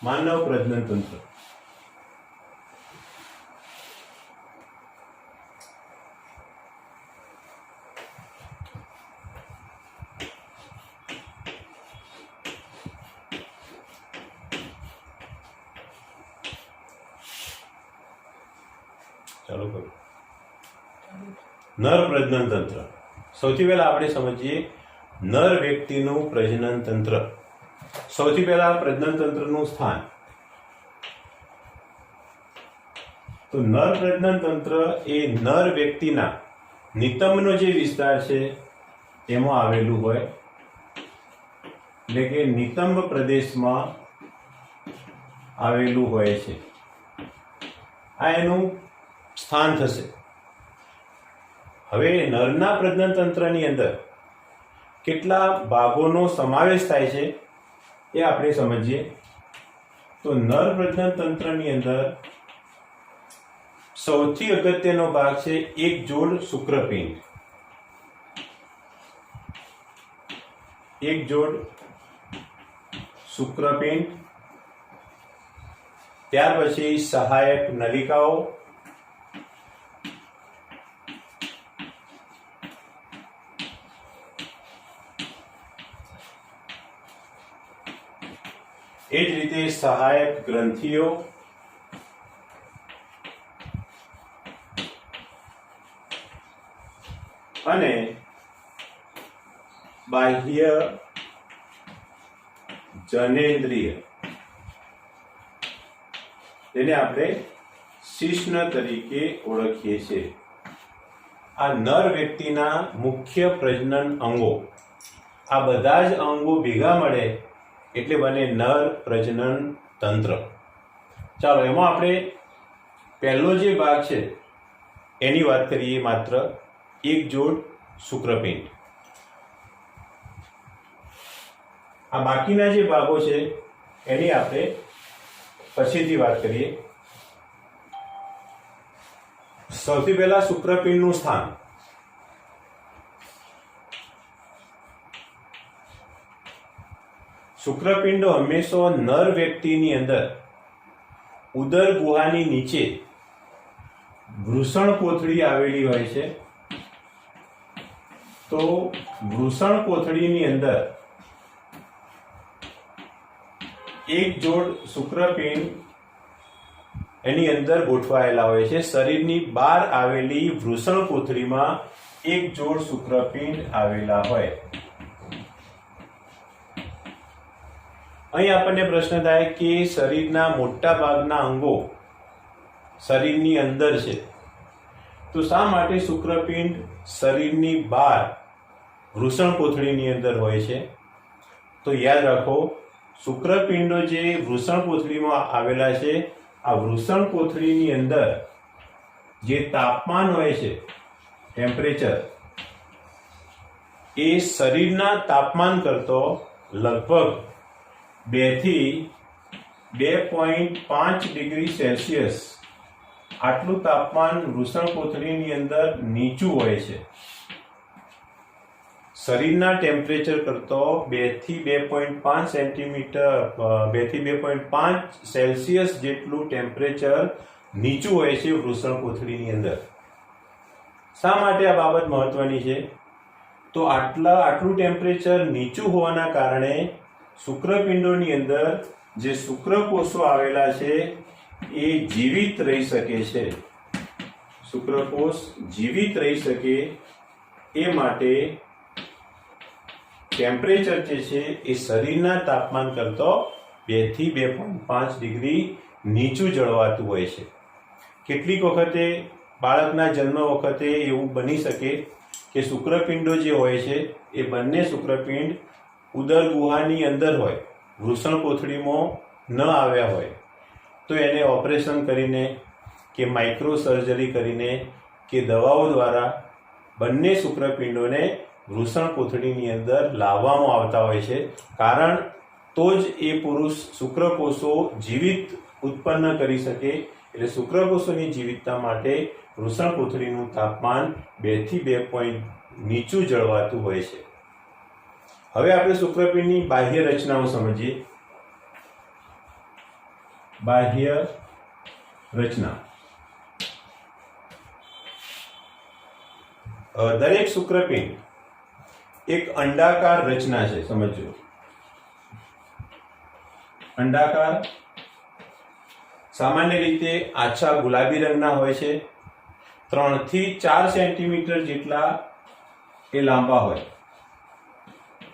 માનવ પ્રજનન તંત્ર. ચાલો કરો. નર પ્રજનન તંત્ર. સૌથી પહેલા આપણે સમજીએ નર વ્યક્તિનું પ્રજનન તંત્ર. સૌથી પહેલા પ્રજનન તંત્રનું સ્થાન. તો નર પ્રજનન તંત્ર એ નર વ્યક્તિના નિતંબનો જે વિસ્તાર છે એમાં આવેલું હોય, એટલે કે નિતંબ પ્રદેશમાં આવેલું હોય છે. આ એનું સ્થાન થશે. હવે નરના પ્રજનન તંત્રની અંદર કેટલા ભાગોનો સમાવેશ થાય છે એ આપણે સમજીએ. તો નર પ્રજનન તંત્રની અંદર સૌથી અગત્યનો ભાગ છે એક જોડ શુક્રપિંડ. એક જોડ શુક્રપિંડ, ત્યાર પછી સહાયક નલિકાઓ, એ જ રીતે સહાયક ગ્રંથિઓ, અને બાહ્ય જનેન્દ્રિય, તેને આપણે શિશ્ન તરીકે ઓળખીએ છીએ. આ નર વ્યક્તિના મુખ્ય પ્રજનન અંગો. આ બધા જ અંગો ભેગા મળે એટલે બને નર પ્રજનન તંત્ર. ચાલો એમાં આપણે પહેલો જે ભાગ છે એની વાત કરીએ. માત્ર એક જોડ શુક્રપિંડ. આ બાકીના જે ભાગો છે એની આપણે પછીથી વાત કરીએ. સૌથી પહેલા શુક્રપિંડનું સ્થાન. શુક્રપિંડો હંમેશા નર વ્યક્તિની અંદર ઉદર ગુહાની નીચે વૃષણ કોથળી આવેલી હોય છે. તો વૃષણ કોથળીની અંદર એક જોડ શુક્રપિંડ એની અંદર ગોઠવાયેલા હોય છે. શરીરની બહાર આવેલી વૃષણ કોથળીમાં એક જોડ શુક્રપિંડ આવેલા હોય. અહીં આપણને પ્રશ્ન થાય કે શરીરના મોટા ભાગના અંગો શરીરની અંદર છે, તો શા માટે શુક્રપિંડ શરીરની બહાર વૃષણ કોથળીની અંદર હોય છે? તો યાદ રાખો, શુક્રપિંડો જે વૃષણ કોથળીમાં આવેલા છે, આ વૃષણ કોથળીની અંદર જે તાપમાન હોય છે, ટેમ્પરેચર, એ શરીરના તાપમાન કરતો લગભગ 2 થી 2.5 ડિગ્રી સેલ્સિયસ આટલું તાપમાન વૃષણ કોથળીની અંદર નીચું હોય છે. શરીરના ટેમ્પરેચર કરતો 2 થી 2.5 સેન્ટીમીટર 2 થી 2.5 સેલ્સિયસ જેટલું ટેમ્પરેચર નીચું હોય છે વૃષણ કોથળીની અંદર. શા માટે આ બાબત મહત્વની છે? તો આટલું ટેમ્પરેચર નીચું હોવાના કારણે શુક્રપિંડોની અંદર જે શુક્રકોષો આવેલા છે એ જીવિત રહી શકે છે. શુક્રકોષ જીવિત રહી શકે એ માટે ટેમ્પરેચર જે છે એ શરીરના તાપમાન કરતો 2 થી 2.5 ડિગ્રી નીચું જળવાતું હોય છે. કેટલીક વખતે બાળકના જન્મ વખતે એવું બની શકે કે શુક્રપિંડો જે હોય છે એ બંને શુક્રપિંડ ઉદર ગુહાની અંદર હોય, વૃષણ કોથળીમાં ન આવ્યા હોય, તો એને ઓપરેશન કરીને કે માઇક્રો સર્જરી કરીને કે દવાઓ દ્વારા બંને શુક્રપિંડોને વૃષણ કોથળીની અંદર લાવવામાં આવતા હોય છે. કારણ તો જ એ પુરુષ શુક્રકોષો જીવિત ઉત્પન્ન કરી શકે. એટલે શુક્રકોષોની જીવિતતા માટે વૃષણ કોથળીનું તાપમાન 2 થી 2 નીચું જળવાતું હોય છે. હવે આપણે શુક્રપિંડની બાહ્ય રચનાઓ સમજીએ. બાહ્ય રચના. દરેક શુક્રપિંડ એક અંડાકાર રચના છે. સમજો, અંડાકાર સામાન્ય રીતે આછા ગુલાબી રંગના હોય છે. 3 થી 4 સેન્ટીમીટર જેટલા એ લાંબા હોય.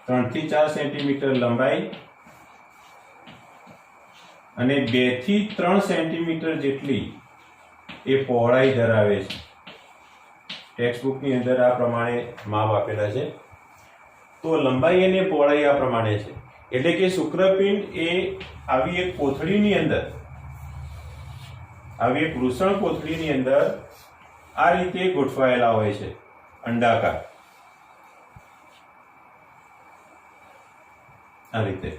3 થી 4 સેન્ટીમીટર લંબાઈ અને 2 થી 3 સેન્ટીમીટર જેટલી એ પહોળાઈ ધરાવે છે. ટેક્સ્ટબુકની અંદર આ પ્રમાણે માપ આપેલા છે. તો લંબાઈ અને પહોળાઈ આ પ્રમાણે છે. એટલે કે શુક્રપિંડ એ આવી એક કોથળીની અંદર, આવી એક વૃષણ કોથળીની અંદર આ રીતે ગોઠવાયેલા હોય છે, અંડાકાર. આ રીતે.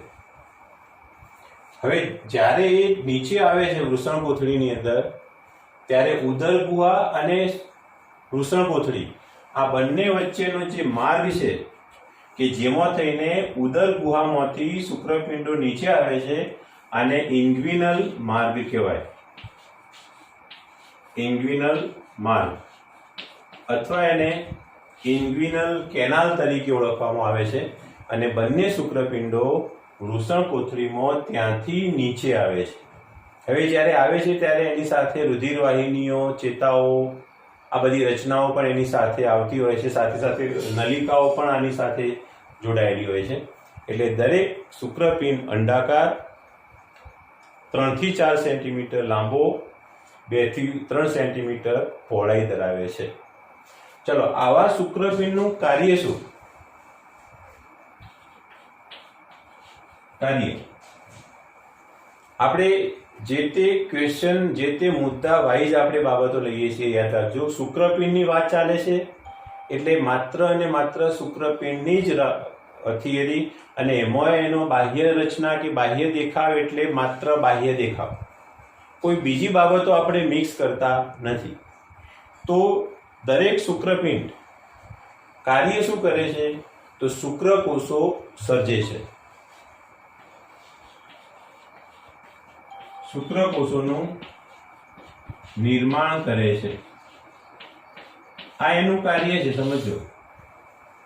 હવે જ્યારે એ નીચે આવે છે વૃષણ કોથળીની અંદર, ત્યારે ઉદર ગુહા અને વૃષણ કોથળી આ બંને વચ્ચેનો જે માર્ગ છે કે જેમાં થઈને ઉદર ગુહામાંથી શુક્રપિંડો નીચે આવે છે, આને ઇન્ગ્વિનલ માર્ગ કહેવાય. ઇન્ગ્વિનલ માર્ગ અથવા એને ઇન્ગ્વિનલ કેનાલ તરીકે ઓળખવામાં આવે છે. અને બંને શુક્રપિંડો વૃષણ કોથળીમાં ત્યાંથી નીચે આવે છે. હવે જ્યારે આવે છે ત્યારે એની સાથે રુધિરવાહિનીઓ, ચેતાઓ, આ બધી રચનાઓ પણ એની સાથે આવતી હોય છે. સાથે સાથે નલિકાઓ પણ આની સાથે જોડાયેલી હોય છે. એટલે દરેક શુક્રપિંડ અંડાકાર, 3 થી 4 સેન્ટીમીટર લાંબો, 2 થી 3 સેન્ટીમીટર પહોળાઈ ધરાવે છે. ચલો, આવા શુક્રપિંડનું કાર્ય શું? કાર્ય આપણે જે તે ક્વેશ્ચન, જે તે મુદ્દા વાઇઝ આપણે બાબતો લઈએ છીએ. યાદ રાખજો, શુક્રપિંડની વાત ચાલે છે એટલે માત્ર અને માત્ર શુક્રપિંડની જ થિયરી, અને એમાં એનો બાહ્ય રચના કે બાહ્ય દેખાવ એટલે માત્ર બાહ્ય દેખાવ. કોઈ બીજી બાબતો આપણે મિક્સ કરતા નથી. તો દરેક શુક્રપિંડ કાર્ય શું કરે છે? તો શુક્રકોષો સર્જે છે. શુક્રકોષોનું નિર્માણ કરે છે. આ એનું કાર્ય છે. સમજો,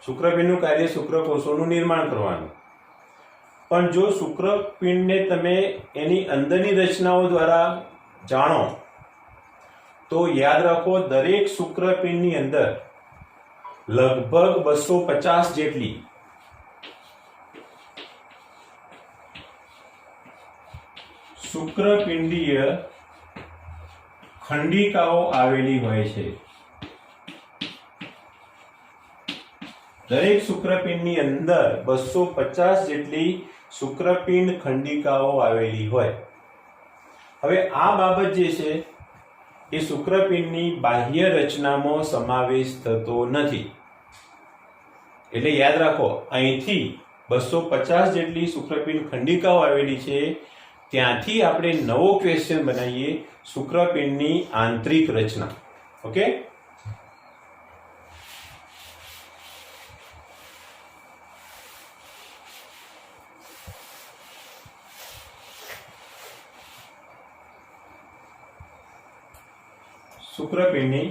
શુક્રપિંડનું કાર્ય શુક્રકોષોનું નિર્માણ કરવાનું. પણ જો શુક્રપિંડને તમે એની અંદરની રચનાઓ દ્વારા જાણો તો યાદ રાખો, દરેક શુક્રપિંડની અંદર લગભગ 250 જેટલી શુક્રપિંડીય ખંડિકાઓ આવેલી હોય છે. દરેક શુક્રપિંડની અંદર 250 જેટલી શુક્રપિંડ ખંડિકાઓ આવેલી હોય. હવે આ બાબત જે છે એ શુક્રપિંડની બાહ્ય રચનામાં સમાવેશ થતો નથી. એટલે યાદ રાખો, અહીંથી 250 જેટલી શુક્રપિંડ ખંડિકાઓ આવેલી છે, ત્યાંથી આપણે નવો ક્વેશ્ચન બનાવીએ, શુક્રપિંડની આંતરિક રચના. ઓકે, શુક્રપિંડની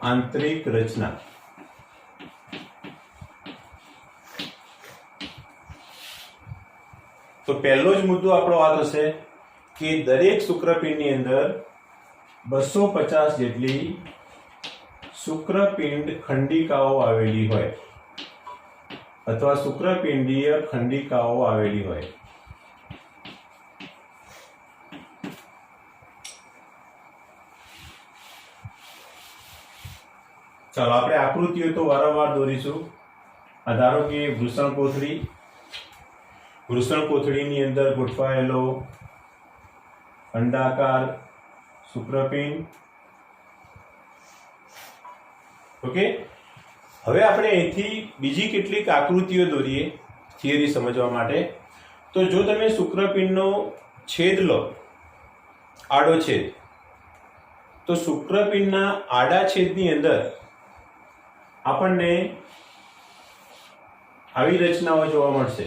આંતરિક રચના. તો પહેલો જ મુદ્દો આપણો આ થશે કે દરેક શુક્રપિંડની અંદર 250 જેટલી શુક્રપિંડ ખંડિકાઓ આવેલી હોય અથવા શુક્રપિંડીય ખંડિકાઓ આવેલી હોય. ચાલો આપણે આકૃતિઓ તો વારંવાર દોરીશું. ધારો કે વૃષણ કોથળી, વૃષણ કોથળીની અંદર ગોઠવાયેલો અંડાકાર શુક્રપિંડ. ઓકે, હવે આપણે અહીંથી બીજી કેટલીક આકૃતિઓ દોરીએ થિયરી સમજવા માટે. તો જો તમે શુક્રપિંડનો છેદ લો, આડો છેદ, તો શુક્રપિંડના આડા છેદની અંદર આપણને આવી રચનાઓ જોવા મળશે.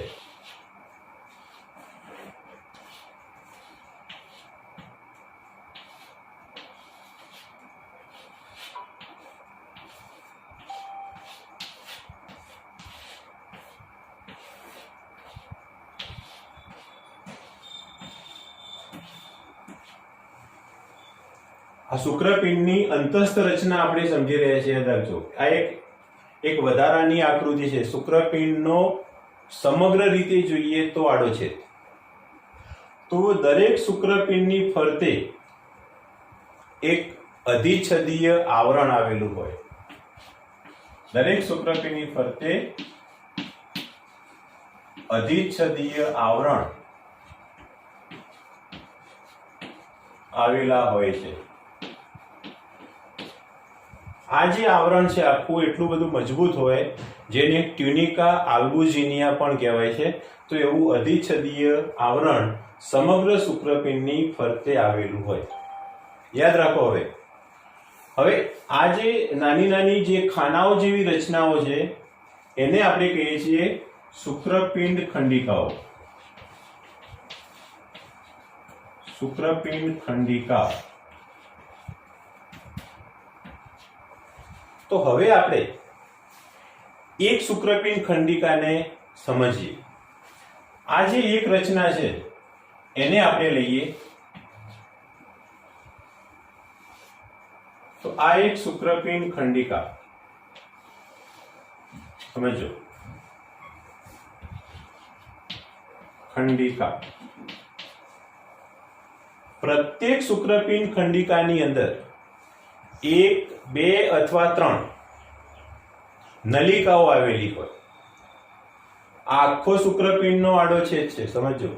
આ શુક્રપિંડની અંતસ્થ રચના આપણે સમજી રહ્યા છીએ. યાદ રાખજો, આ એક વધારાની આકૃતિ છે. શુક્રપિંડનો સમગ્ર રીતે જોઈએ તો આડો છે. તો દરેક શુક્રપિંડની ફરતે એક અધિચ્છદીય આવરણ આવેલું હોય. દરેક શુક્રપિંડની ફરતે અધિચ્છદીય આવરણ આવેલા હોય છે. આ જે આવરણ છે આખું એટલું બધું મજબૂત હોય, જેને ટ્યુનિકા આલ્બુજિનિયા પણ કહેવાય છે. તો એવું અધિચ્છદીય આવરણ સમગ્ર શુક્રપિંડની ફરતે આવેલું હોય. યાદ રાખો. હવે આ જે નાની નાની જે ખાનાઓ જેવી રચનાઓ છે એને આપણે કહીએ છીએ શુક્રપિંડ ખંડિકાઓ. શુક્રપિંડ ખંડિકા. તો હવે આપણે એક શુક્રપિંડ ખંડિકાને સમજીએ. આ જે એક રચના છે એને આપણે લઈએ. તો આ એક શુક્રપિંડ ખંડિકા સમજો. ખંડિકા. પ્રત્યેક શુક્રપિંડ ખંડિકાની અંદર 1, 2 અથવા 3 નલિકાઓ આવેલી હોય. આખો શુક્રપિંડનો આડો છેદ છે, સમજો.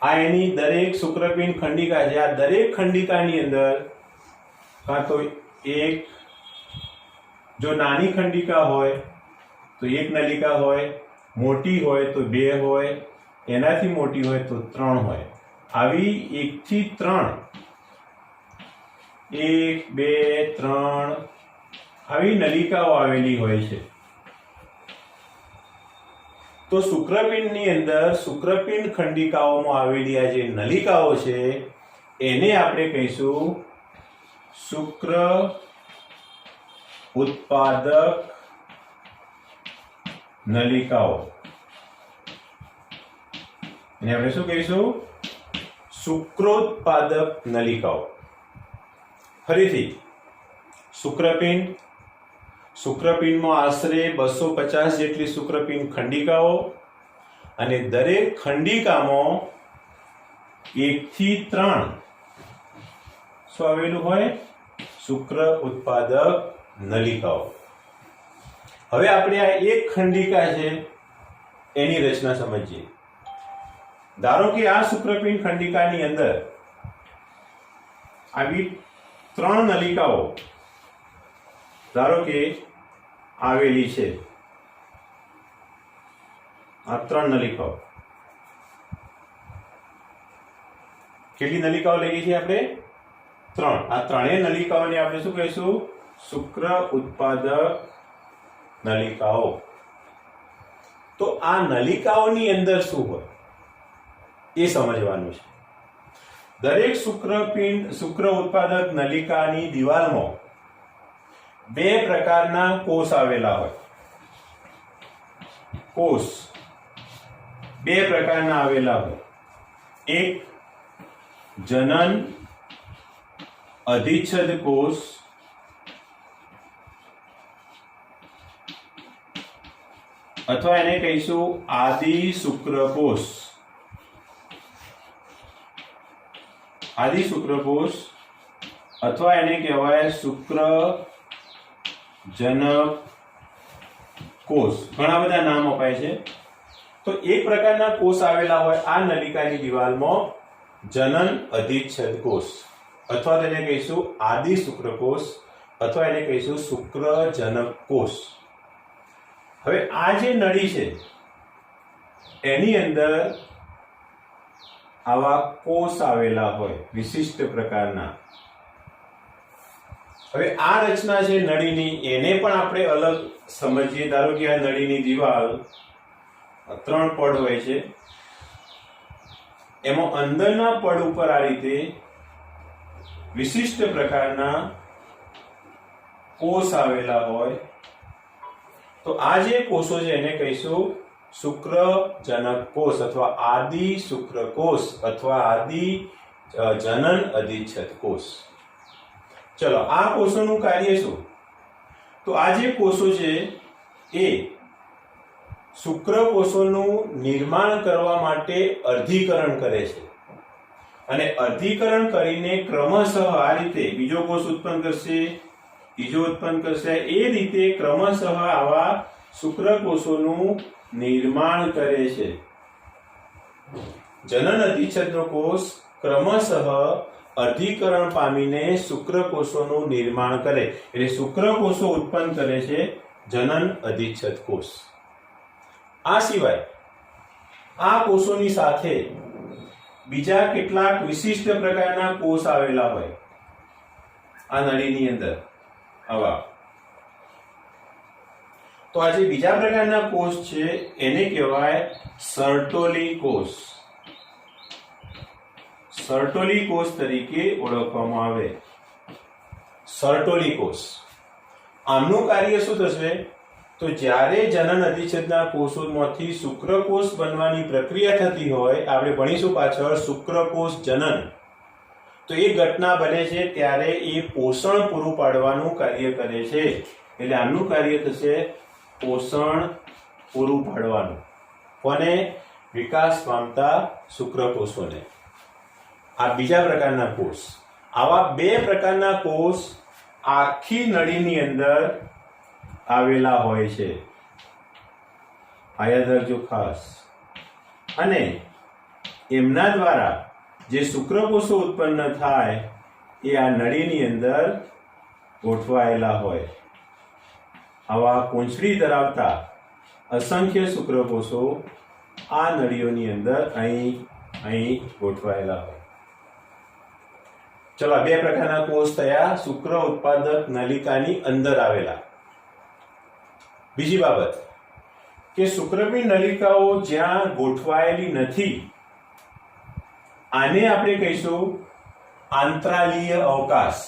આ એની દરેક શુક્રપિંડ ખંડિકા છે. આ દરેક ખંડિકાની અંદર કાં તો એક, જો નાની ખંડિકા હોય તો 1 નલિકા હોય, મોટી હોય તો 2 હોય, એનાથી મોટી હોય તો 3 હોય. આવી 1 થી 3, 1, 2, 3 આવી નલિકાઓ આવેલી હોય છે. તો શુક્રપિંડની અંદર શુક્રપિંડ ખંડિકાઓમાં આવેલી આ જે નલિકાઓ છે એને આપણે કહીશું શુક્ર ઉત્પાદક નલિકાઓ. એને આપણે શું કહીશું? શુક્રોત્પાદક નલિકાઓ. ફરીથી શુક્રપિંડ, શુક્રપિંડમાં આશરે 250 જેટલી શુક્રપિંડ ખંડિકાઓ અને દરેક ખંડિકામાં 1 થી 3 શું આવેલું હોય? શુક્ર ઉત્પાદક નલિકાઓ. હવે આપણે આ એક ખંડિકા છે એની રચના સમજીએ. ધારો કે આ શુક્રપિંડ ખંડિકાની અંદર આવી 3 નલિકાઓ ધારો કે આવેલી છે. આ 3 નલિકાઓ. કેટલી નલિકાઓ લઈએ છીએ આપણે? 3. આ ત્રણેય નલિકાઓને આપણે શું કહીશું? શુક્ર ઉત્પાદક નલિકાઓ. તો આ નલિકાઓની અંદર શું હોય એ સમજવાનું છે. દરેક શુક્ર ઉત્પાદક નલિકાની દિવાલમાં 2 પ્રકારના કોષ આવેલા હોય. કોષ 2 પ્રકારના આવેલા હોય. એક જનન અધિચ્છદ કોષ અથવા એને કહીશું આદિ શુક્રકોષ. આદિ શુક્રકોષ અથવા એને કહેવાય શુક્ર જનક કોષ. ઘણા બધા નામ અપાય છે. તો એક પ્રકારના કોષ આવેલા હોય આ નલિકાની દિવાલમાં જનન અધિચ્છદ કોષ અથવા તેને કહીશું આદિ શુક્રકોષ અથવા એને કહીશું શુક્ર જનક કોષ. હવે આ જે નળી છે એની અંદર આવા કોષ આવેલા હોય વિશિષ્ટ પ્રકારના. હવે આ રચના છે નળીની એને પણ આપણે અલગ સમજીએ. ધારો કે આ નળીની દિવાલ 3 પડ હોય છે. એમાં અંદરના પડ ઉપર આ રીતે વિશિષ્ટ પ્રકારના કોષ આવેલા હોય. તો આ જે કોષો છે એને કહીશું શુક્ર જનક કોષ અથવા આદિ શુક્રકોષ અથવા આદિ જનન અધિચ્છદ કોષ. ચલો, આ કોષોનું કાર્ય શું? તો આ જે કોષો છે એ શુક્રકોષોનું નિર્માણ કરવા માટે અર્ધીકરણ કરે છે અને અર્ધીકરણ કરીને ક્રમશઃ આ રીતે બીજો કોષ ઉત્પન્ન કરશે, ત્રીજો ઉત્પન્ન કરશે, એ રીતે ક્રમશઃ આવા શુક્રકોષોનું નિર્માણ કરે છે. જનન અધિચ્છદનો કોષ ક્રમશઃ અર્ધીકરણ પામીને શુક્રકોષોનું નિર્માણ કરે, એટલે શુક્રકોષો ઉત્પન્ન કરે છે જનન અધિચ્છદ કોષ. આ સિવાય આ કોષોની સાથે બીજા કેટલાક વિશિષ્ટ પ્રકારના કોષ આવેલા હોય આ નળીની અંદર આવા. તો આ જે બીજા પ્રકારના કોષ છે એને કહેવાય સર્ટોલી કોષ. સર્ટોલી કોષ તરીકે ઓળખવામાં આવે. સર્ટોલી કોષ, આમનું કાર્ય શું થશે? તો જ્યારે જનન અધિચ્છદના કોષોમાંથી શુક્રકોષ બનવાની પ્રક્રિયા થતી હોય, આપણે ભણીશું પાછળ શુક્રકોષ જનન, તો એ ઘટના બને છે ત્યારે એ પોષણ પૂરું પાડવાનું કાર્ય કરે છે. એટલે આમનું કાર્ય થશે પોષણ પૂરું પાડવાનું. કોને? વિકાસ પામતા શુક્રકોષોને. આ બીજા પ્રકારના કોષ. આવા બે પ્રકારના કોષ આખી નળીની અંદર આવેલા હોય છે. આ યાદ રાખજો ખાસ. અને એમના દ્વારા જે શુક્રકોષો ઉત્પન્ન થાય એ આ નળીની અંદર ગોઠવાયેલા હોય. આવા પૂંછડી ધરાવતા અસંખ્ય શુક્રકોષો આ નળીઓની અંદર અહીં ગોઠવાયેલા હોય. ચલો, બે પ્રકારના કોષ થયા શુક્ર ઉત્પાદક નલિકાની અંદર આવેલા. બીજી બાબત કે શુક્રપિંડ નલિકાઓ જ્યાં ગોઠવાયેલી નથી, આને આપણે કહીશું આંતરાલીય અવકાશ.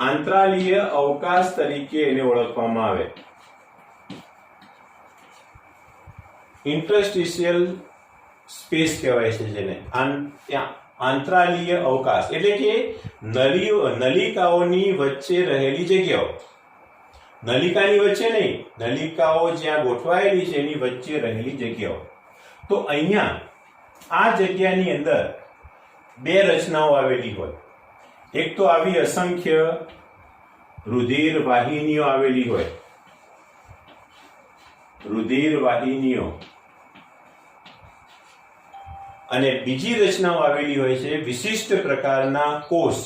આંતરાલીય અવકાશ તરીકે એને ઓળખવામાં આવે. ઇન્ટરસ્ટિશિયલ સ્પેસ કહેવાય છે જેને. આંતરાલીય અવકાશ એટલે કે નલિકાઓની વચ્ચે રહેલી જગ્યાઓ. નલિકાની વચ્ચે નહીં, નલિકાઓ જ્યાં ગોઠવાયેલી છે એની વચ્ચે રહેલી જગ્યાઓ. તો અહીંયા આ જગ્યાની અંદર બે રચનાઓ આવેલી હોય. એક તો આવી અસંખ્ય રુધિર વાહિનીઓ આવેલી હોય. રુધિર વાહિનીઓ. અને બીજી રચનાઓ આવેલી હોય છે વિશિષ્ટ પ્રકારના કોષ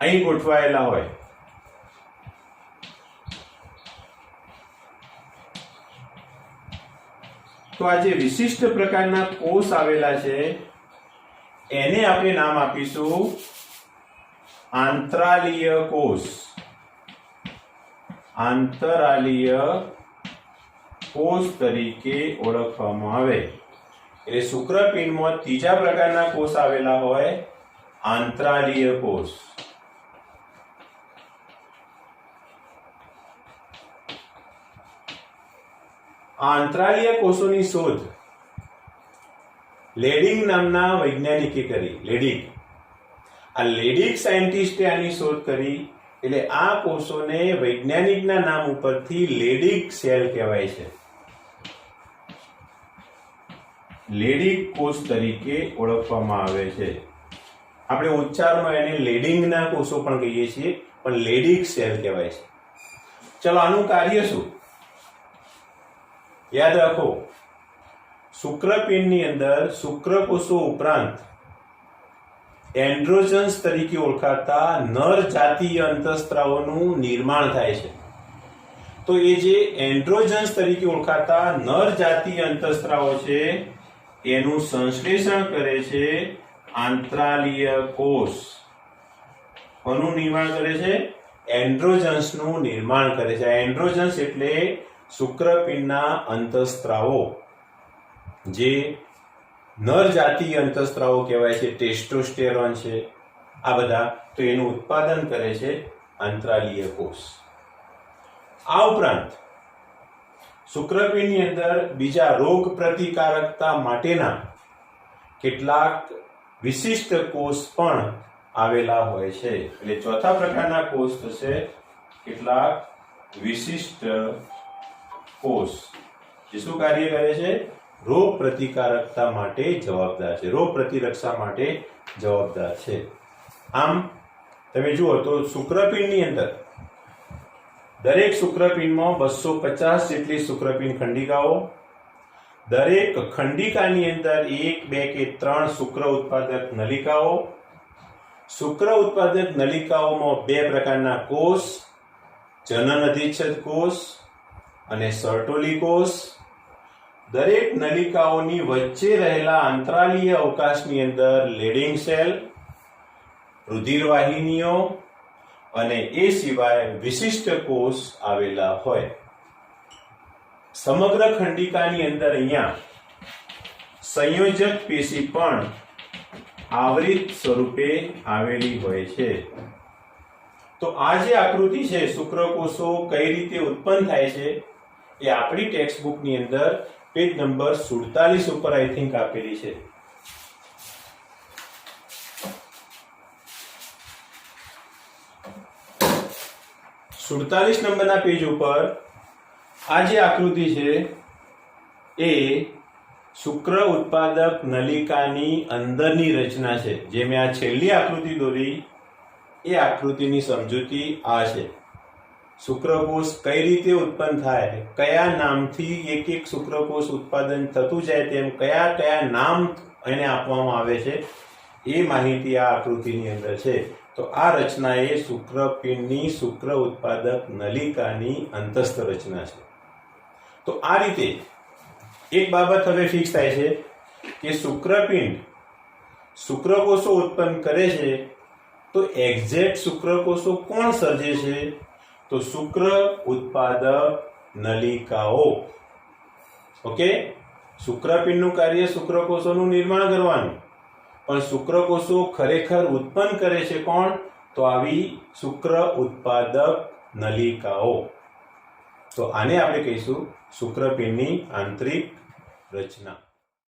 અહીં ગોઠવાયેલા હોય. તો આ જે વિશિષ્ટ પ્રકારના કોષ આવેલા છે એને આપણે નામ આપીશું આંતરાલીય કોષ. આંતરાલીય કોષ તરીકે ઓળખવામાં આવે. એટલે શુક્રપિંડમાં ત્રીજા પ્રકારના કોષ આવેલા હોય આંતરાલીય કોષ. આંતરાલીય કોષોની શોધ લેડિંગ નામના વૈજ્ઞાનિકે કરી. લેડિંગ, આ લેડિંગ સાયન્ટિસ્ટે આની શોધ કરી. એટલે આ કોષોને વૈજ્ઞાનિકના નામ ઉપરથી લેડિંગ સેલ કહેવાય છે. લેડિંગ કોષ તરીકે ઓળખવામાં આવે છે. આપણે ઉચ્ચારમાં એને લેડિંગના કોષો પણ કહીએ છીએ, પણ લેડિંગ સેલ કહેવાય છે. ચલો, આનું કાર્ય શું? યાદ રાખો, શુક્રપિંડની અંદર શુક્રકોષો ઉપરાંત એન્ડ્રોજન્સ તરીકે ઓળખાતા નર જાતીય અંતઃસ્ત્રાવોનું નિર્માણ થાય છે. તો એ જે એન્ડ્રોજન્સ તરીકે ઓળખાતા નર જાતીય અંતઃસ્ત્રાવો છે એનું સંશ્લેષણ કરે છે આંતરાલીય કોષ. કોનું નિર્માણ કરે છે? એન્ડ્રોજન્સનું નિર્માણ કરે છે. એન્ડ્રોજન્સ એટલે શુક્રપિંડના અંતઃસ્ત્રાવો, જે નર જાતીય અંતઃસ્ત્રાવો કહેવાય છે, ટેસ્ટોસ્ટેરોન છે, આ બધા. તો એનું ઉત્પાદન કરે છે આંતરાલીય કોષ. આ ઉપરાંત શુક્રપિંડની અંદર બીજા રોગ પ્રતિકારકતા માટેના કેટલાક વિશિષ્ટ કોષ પણ આવેલા હોય છે. એટલે ચોથા પ્રકારના કોષ થશે કેટલાક વિશિષ્ટ કોષ, જે શું કાર્ય કરે છે? રોગ પ્રતિકારકતા માટે જવાબદાર છે, રોગ પ્રતિરક્ષા માટે જવાબદાર છે. આમ તમે જુઓ તો શુક્રપિંડની અંદર દરેક શુક્રપિંડમાં 250 જેટલી શુક્રપિંડ ખંડિકાઓ, દરેક ખંડિકાની અંદર 1, 2 કે 3 શુક્ર ઉત્પાદક નલિકાઓ. શુક્ર ઉત્પાદક નલિકાઓમાં 2 પ્રકારના કોષ, જનન અધિચ્છદ કોષ અને સર્ટોલી કોષ. દરેક નલિકાઓની વચ્ચે રહેલા અંતરાલીય અવકાશની અંદર લેડિંગ સેલ, રુધિરવાહિનીઓ અને એ સિવાય વિશિષ્ટ કોષ આવેલા હોય. સમગ્ર ખંડિકાની અંદર અહીંયા સંયોજક પેશી પણ આવરિત સ્વરૂપે આવેલી હોય છે. તો આ જે આકૃતિ છે શુક્રકોષો કઈ રીતે ઉત્પન્ન થાય છે એ આપણી ટેક્સ્ટ બુકની અંદર પેજ નંબર 47 ઉપર આઈ થિંક આપેલી છે. નંબરના પેજ ઉપર આ જે આકૃતિ છે એ શુક્ર ઉત્પાદક નલિકાની અંદરની રચના છે. જે મેં આ છેલ્લી આકૃતિ દોરી એ આકૃતિની સમજૂતી આ છે. શુક્રકોષ કઈ રીતે ઉત્પન્ન થાય, કયા નામથી એક એક શુક્રકોષ ઉત્પાદન થતું જાય, તેમ કયા કયા નામ એને આપવામાં આવે છે એ માહિતી આ આકૃતિની અંદર છે. તો આ રચના એ શુક્રપિંડની શુક્ર ઉત્પાદક નલિકાની અંતસ્થ રચના છે. તો આ રીતે એક બાબત હવે ફિક્સ થાય છે કે શુક્રપિંડ શુક્રકોષો ઉત્પન્ન કરે છે, તો એક્ઝેક્ટ શુક્રકોષો કોણ સર્જે છે? તો શુક્ર ઉત્પાદક નલિકાઓ. ઓકે, શુક્રપિંડનું કાર્ય શુક્રકોષોનું નિર્માણ કરવાનું, પણ શુક્રકોષો ખરેખર ઉત્પન્ન કરે છે કોણ? તો આવી શુક્ર ઉત્પાદક નલિકાઓ. તો આને આપણે કહીશું શુક્રપિંડની આંતરિક રચના.